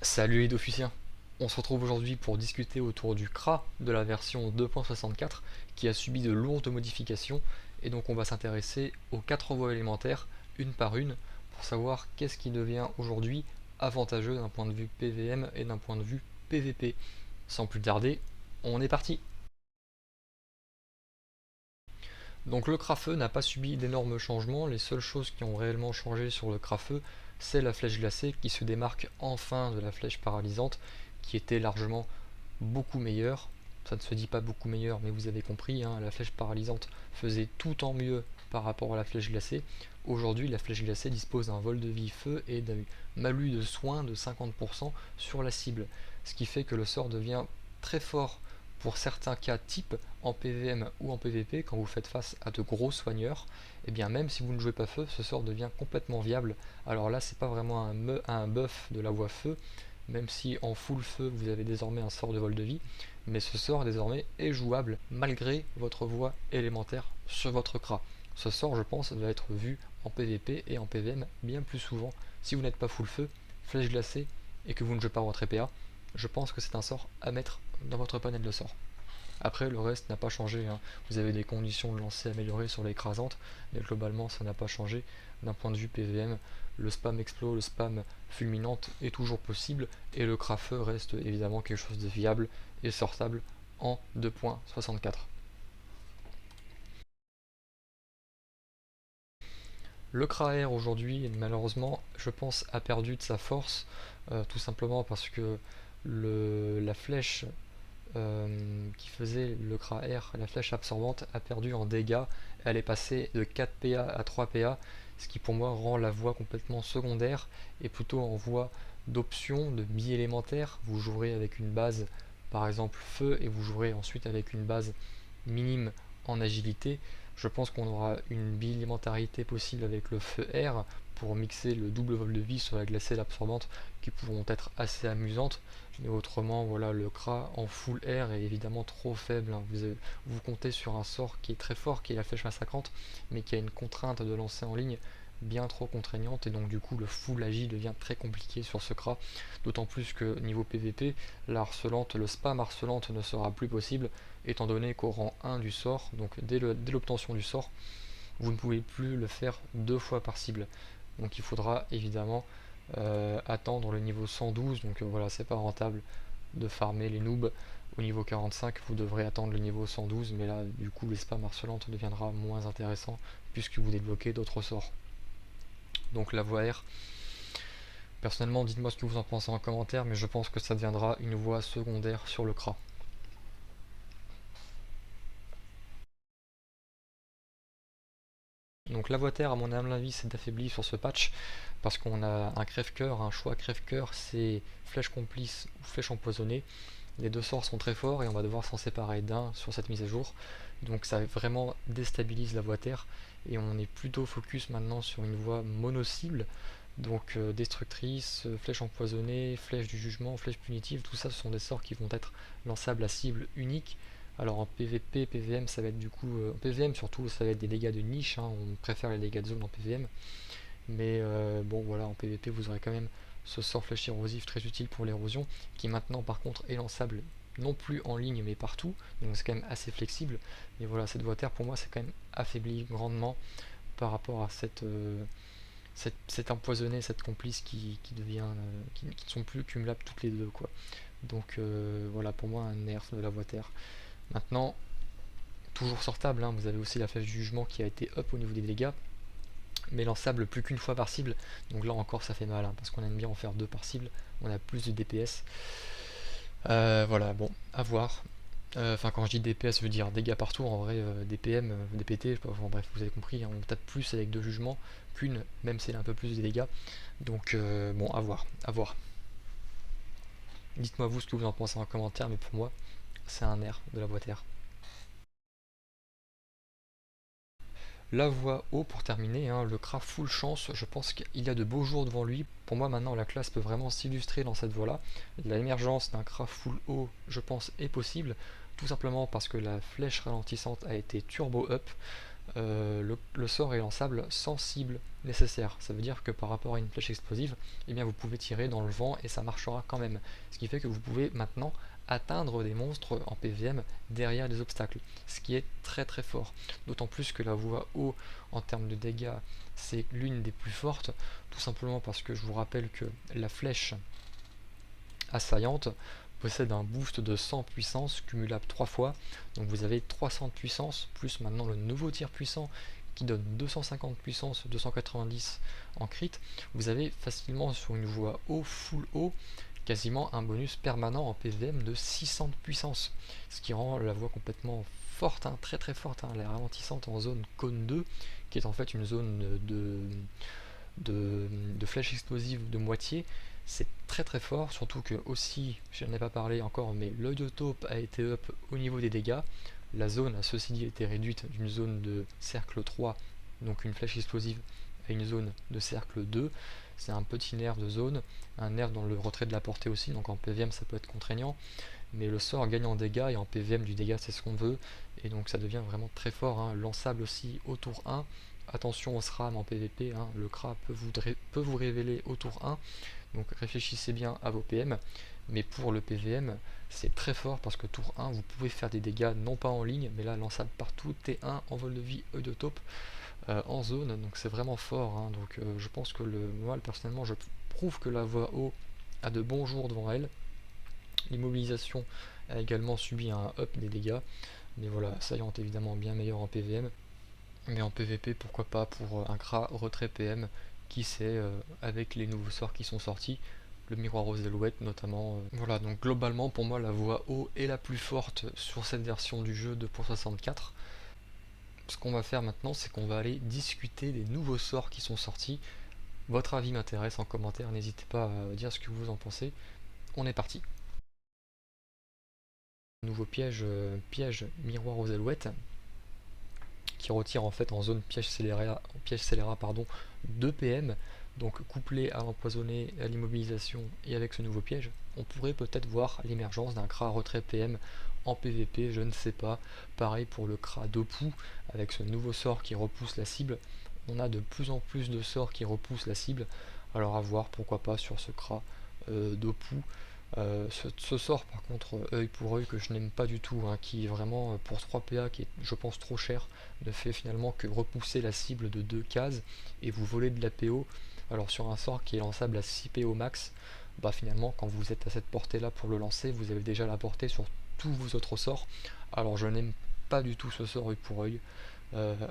Salut les Dofusciens. On se retrouve aujourd'hui pour discuter autour du CRA de la version 2.64 qui a subi de lourdes modifications, et donc on va s'intéresser aux 4 voies élémentaires une par une pour savoir qu'est-ce qui devient aujourd'hui avantageux d'un point de vue PVM et d'un point de vue PVP. Sans plus tarder, on est parti. Donc le CRA-feu n'a pas subi d'énormes changements, les seules choses qui ont réellement changé sur le CRA-feu, c'est la flèche glacée qui se démarque enfin de la flèche paralysante qui était largement beaucoup meilleure. Ça ne se dit pas beaucoup meilleur, mais vous avez compris, hein, la flèche paralysante faisait tout en mieux par rapport à la flèche glacée. Aujourd'hui, la flèche glacée dispose d'un vol de vie feu et d'un malus de soin de 50% sur la cible, ce qui fait que le sort devient très fort pour certains cas type en PVM ou en PVP quand vous faites face à de gros soigneurs. Et bien même si vous ne jouez pas feu, ce sort devient complètement viable. Alors là, c'est pas vraiment un buff de la voie feu, même si en full feu vous avez désormais un sort de vol de vie, mais ce sort désormais est jouable malgré votre voie élémentaire sur votre CRA. Ce sort, je pense, va être vu en PVP et en PVM bien plus souvent. Si vous n'êtes pas full feu, flèche glacée et que vous ne jouez pas votre épée, je pense que c'est un sort à mettre dans votre panel de sorts. Après, le reste n'a pas changé, hein. Vous avez des conditions de lancer améliorées sur l'écrasante, mais globalement, ça n'a pas changé. D'un point de vue PVM, le spam explo, le spam fulminante est toujours possible, et le crafeu reste évidemment quelque chose de viable et sortable en 2.64. Le CRAR aujourd'hui, malheureusement, je pense, a perdu de sa force, tout simplement parce que la flèche qui faisait le CRA-R, la flèche absorbante, a perdu en dégâts. Elle est passée de 4 PA à 3 PA, ce qui pour moi rend la voie complètement secondaire et plutôt en voie d'option, de bi-élémentaire. Vous jouerez avec une base par exemple feu et vous jouerez ensuite avec une base minime en agilité. Je pense qu'on aura une bi-élémentarité possible avec le feu R pour mixer le double vol de vie sur la glacée et l'absorbante qui pourront être assez amusantes. Mais autrement, voilà, le CRA en full air est évidemment trop faible, hein. Vous comptez sur un sort qui est très fort, qui est la flèche 50, mais qui a une contrainte de lancer en ligne bien trop contraignante, et donc du coup le full agi devient très compliqué sur ce CRA, d'autant plus que niveau PVP, la harcelante, le spam harcelante ne sera plus possible, étant donné qu'au rang 1 du sort, donc dès l'obtention du sort, vous ne pouvez plus le faire 2 fois par cible. Donc il faudra évidemment attendre le niveau 112, donc voilà, c'est pas rentable de farmer les noobs. Au niveau 45, vous devrez attendre le niveau 112, mais là, du coup, les spams harcelantes deviendra moins intéressant puisque vous débloquez d'autres sorts. Donc la voie R, personnellement, dites-moi ce que vous en pensez en commentaire, mais je pense que ça deviendra une voie secondaire sur le CRA. Donc la voie terre, à mon humble avis, s'est affaiblie sur ce patch parce qu'on a un crève-cœur, un choix crève-cœur, c'est flèche complice ou flèche empoisonnée. Les deux sorts sont très forts et on va devoir s'en séparer d'un sur cette mise à jour. Donc ça vraiment déstabilise la voie terre et on est plutôt focus maintenant sur une voie mono-cible. Donc destructrice, flèche empoisonnée, flèche du jugement, flèche punitive, tout ça ce sont des sorts qui vont être lançables à cible unique. Alors en PVP, PVM ça va être du coup, en PVM surtout ça va être des dégâts de niche, hein, on préfère les dégâts de zone en PVM. Mais bon voilà, en PVP vous aurez quand même ce sort flèche érosif très utile pour l'érosion, qui maintenant par contre est lançable non plus en ligne mais partout, donc c'est quand même assez flexible. Mais voilà, cette voie terre pour moi c'est quand même affaibli grandement par rapport à cette empoisonnée, cette complice qui devient, qui ne sont plus cumulables toutes les deux quoi. Donc voilà pour moi un nerf de la voie terre. Maintenant, toujours sortable, hein, vous avez aussi la flèche du jugement qui a été up au niveau des dégâts, mais lançable plus qu'une fois par cible, donc là encore ça fait mal, hein, parce qu'on aime bien en faire 2 par cible, on a plus de DPS. Voilà, bon, à voir. Enfin, quand je dis DPS, je veux dire dégâts partout, en vrai, DPM, DPT, enfin, bref, vous avez compris, hein, on tape plus avec 2 jugements qu'une, même si elle a un peu plus de dégâts. Donc, bon, à voir, à voir. Dites-moi vous ce que vous en pensez en commentaire, mais pour moi, c'est un nerf de la boîte R. La voie haut pour terminer, hein, le Kra full chance, je pense qu'il a de beaux jours devant lui. Pour moi maintenant la classe peut vraiment s'illustrer dans cette voie là. L'émergence d'un Kra full haut je pense est possible, tout simplement parce que la flèche ralentissante a été turbo up. le sort est lançable sans cible nécessaire. Ça veut dire que par rapport à une flèche explosive, eh bien vous pouvez tirer dans le vent et ça marchera quand même. Ce qui fait que vous pouvez maintenant atteindre des monstres en PVM derrière des obstacles, ce qui est très très fort. D'autant plus que la voie haut en termes de dégâts, c'est l'une des plus fortes, tout simplement parce que je vous rappelle que la flèche assaillante possède un boost de 100 puissance cumulable 3 fois, donc vous avez 300 de puissance, plus maintenant le nouveau tir puissant qui donne 250 puissance, 290 en crit. Vous avez facilement sur une voie haut, full haut, quasiment un bonus permanent en PVM de 600 de puissance, ce qui rend la voie complètement forte, hein, très très forte, hein, elle est ralentissante en zone cône 2, qui est en fait une zone de flèches explosives de moitié. C'est très très fort, surtout que aussi, je n'en ai pas parlé encore, mais l'œil de taupe a été up au niveau des dégâts. La zone a ceci dit été réduite d'une zone de cercle 3, donc une flèche explosive, à une zone de cercle 2. C'est un petit nerf de zone, un nerf dans le retrait de la portée aussi, donc en PVM ça peut être contraignant, mais le sort gagne en dégâts et en PVM du dégât c'est ce qu'on veut, et donc ça devient vraiment très fort, hein. Lançable aussi au tour 1. Attention au SRAM en PVP, hein, le CRA peut vous révéler au tour 1, donc réfléchissez bien à vos PM, mais pour le PVM, c'est très fort parce que tour 1, vous pouvez faire des dégâts non pas en ligne, mais là lançable partout, T1, envol de vie, œil de taupe, en zone, donc c'est vraiment fort, hein. Donc je pense que moi personnellement, je prouve que la voie haut a de bons jours devant elle. L'immobilisation a également subi un up des dégâts, mais voilà, Saillante évidemment bien meilleur en PVM. Mais en PVP, pourquoi pas pour un CRA retrait PM, qui sait, avec les nouveaux sorts qui sont sortis, le miroir aux alouettes notamment. Voilà, donc globalement pour moi la voie haut est la plus forte sur cette version du jeu 2.64. Ce qu'on va faire maintenant, c'est qu'on va aller discuter des nouveaux sorts qui sont sortis. Votre avis m'intéresse en commentaire, n'hésitez pas à dire ce que vous en pensez. On est parti. Nouveau piège, piège miroir aux alouettes, qui retire en fait en zone piège scélérat pardon, 2 PM, donc couplé à l'empoisonné, à l'immobilisation et avec ce nouveau piège, on pourrait peut-être voir l'émergence d'un CRA retrait PM en PVP, je ne sais pas. Pareil pour le CRA Dopu, avec ce nouveau sort qui repousse la cible, on a de plus en plus de sorts qui repoussent la cible, alors à voir pourquoi pas sur ce CRA Dopu. Ce sort par contre œil pour œil que je n'aime pas du tout, hein, qui est vraiment pour 3 PA qui est je pense trop cher, ne fait finalement que repousser la cible de 2 cases et vous voler de la PO. Alors sur un sort qui est lançable à 6 PO max, bah finalement quand vous êtes à cette portée là pour le lancer, vous avez déjà la portée sur tous vos autres sorts. Alors je n'aime pas du tout ce sort œil pour œil.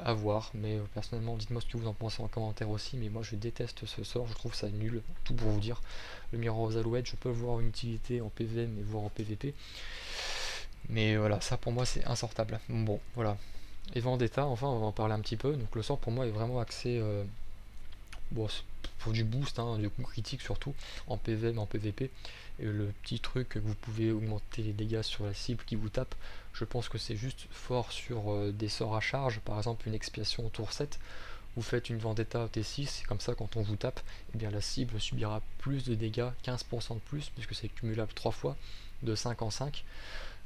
À voir, mais personnellement dites-moi ce que vous en pensez en commentaire aussi, mais moi je déteste ce sort, je trouve ça nul, tout pour vous dire. Le miroir aux alouettes, je peux voir une utilité en PVM et voir en PVP, mais voilà, ça pour moi c'est insortable. Bon, voilà. Et Vendetta, enfin on va en parler un petit peu, donc le sort pour moi est vraiment axé bon, pour du boost, hein, du coup critique surtout, en PVM, en PVP. Et le petit truc que vous pouvez augmenter les dégâts sur la cible qui vous tape, je pense que c'est juste fort sur des sorts à charge, par exemple une expiation au tour 7, vous faites une vendetta au T6, et comme ça quand on vous tape, eh bien la cible subira plus de dégâts, 15% de plus, puisque c'est cumulable 3 fois, de 5 en 5.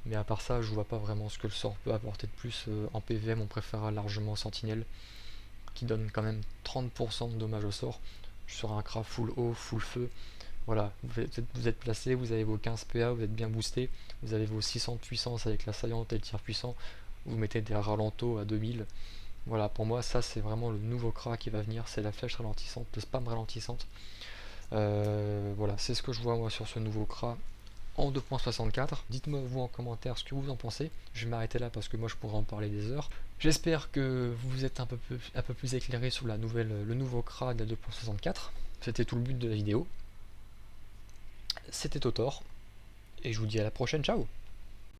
Mais à part ça, je vois pas vraiment ce que le sort peut apporter de plus. En PVM, on préférera largement Sentinelle, qui donne quand même 30% de dommages au sort sur un craft full haut, full feu. Voilà, vous êtes placé, vous avez vos 15 PA, vous êtes bien boosté, vous avez vos 600 de puissance avec l'assaillante et le tir puissant, vous mettez des ralentos à 2000. Voilà, pour moi ça c'est vraiment le nouveau cra qui va venir, c'est la flèche ralentissante, le spam ralentissante. Voilà, c'est ce que je vois moi sur ce nouveau cra en 2.64. Dites-moi vous en commentaire ce que vous en pensez. Je vais m'arrêter là parce que moi je pourrais en parler des heures. J'espère que vous êtes un peu plus éclairé sur le nouveau CRA de la 2.64. C'était tout le but de la vidéo. C'était Totor. Et je vous dis à la prochaine, ciao.